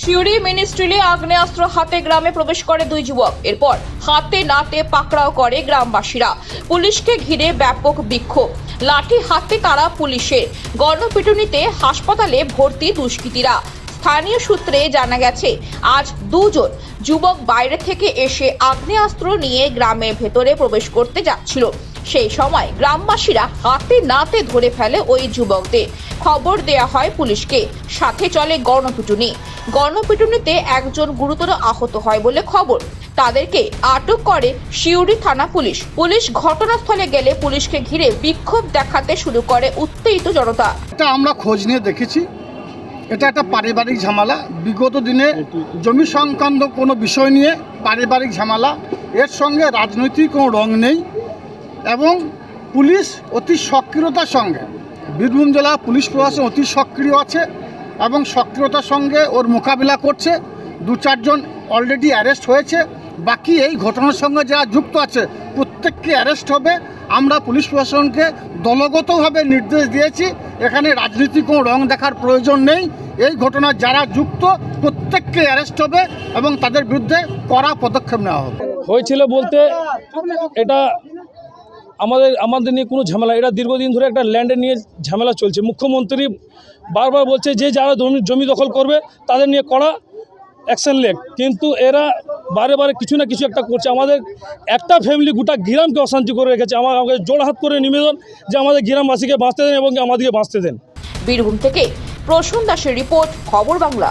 সিউড়ি মিনিস্ট্রিলে আগ্নেয়াস্ত্র হাতে গ্রামে প্রবেশ করে দুই যুবক। এরপর হাতে নাতে পাকড়াও করে গ্রামবাসীরা। পুলিশকে ঘিরে ব্যাপক বিক্ষোভ, লাঠি হাতে তারা পুলিশের। গণপিটুনিতে হাসপাতালে ভর্তি দুষ্কৃতীরা। স্থানীয় সূত্রে জানা গেছে, আজ দুজন যুবক বাইরে থেকে এসে আগ্নেয়াস্ত্র নিয়ে গ্রামের ভেতরে প্রবেশ করতে যাচ্ছিল। সেই সময় গ্রামবাসীরা হাতে নাতে ধরে ফেলে ওই যুবকদের। খবর দেয়া হয় পুলিশকে, সাথে চলে গণপিটুনিতে একজন গুরুতর আহত হয় বলে খবর। তাদেরকে আটক করে সিউড়ি থানা পুলিশ ঘটনাস্থলে গেলে পুলিশকে ঘিরে বিক্ষোভ দেখাতে শুরু করে উত্তেজিত জনতা। এটা আমরা খোঁজ নিয়ে দেখেছি, এটা একটা পারিবারিক ঝামেলা। বিগত দিনে জমি সংক্রান্ত কোনো বিষয় নিয়ে পারিবারিক ঝামেলা, এর সঙ্গে রাজনৈতিক কোনো রং নেই। এবং পুলিশ অতি সক্রিয়তার সঙ্গে, বীরভূম জেলা পুলিশ প্রশাসন অতি সক্রিয় আছে এবং সক্রিয়তার সঙ্গে ওর মোকাবিলা করছে। 2-4 অলরেডি অ্যারেস্ট হয়েছে। বাকি এই ঘটনার সঙ্গে যারা যুক্ত আছে প্রত্যেককে অ্যারেস্ট হবে। আমরা পুলিশ প্রশাসনকে দলগতভাবে নির্দেশ দিয়েছি, এখানে রাজনীতির কোনো রং দেখার প্রয়োজন নেই। এই ঘটনার যারা যুক্ত প্রত্যেককে অ্যারেস্ট হবে এবং তাদের বিরুদ্ধে কড়া পদক্ষেপ নেওয়া হবে। হয়েছিল বলতে এটা আমাদের নিয়ে কোনো ঝামেলা, এটা দীর্ঘদিন ধরে একটা ল্যান্ডে নিয়ে ঝামেলা চলছে। মুখ্যমন্ত্রী বারবার বলছে যে যারা জমি দখল করবে তাদের নিয়ে কড়া অ্যাকশন লেগ, কিন্তু এরা বারে বারে কিছু না কিছু একটা করছে। আমাদের একটা ফ্যামিলি গোটা গ্রামকে অশান্তি করে রেখেছে। আমাকে জোড়হাত করে নিবেদন যে আমাদের গ্রামবাসীকে বাঁচতে দেন এবং আমাদেরকে বাঁচতে দেন। বীরভূম থেকে প্রসূন দাসের রিপোর্ট, খবর বাংলা।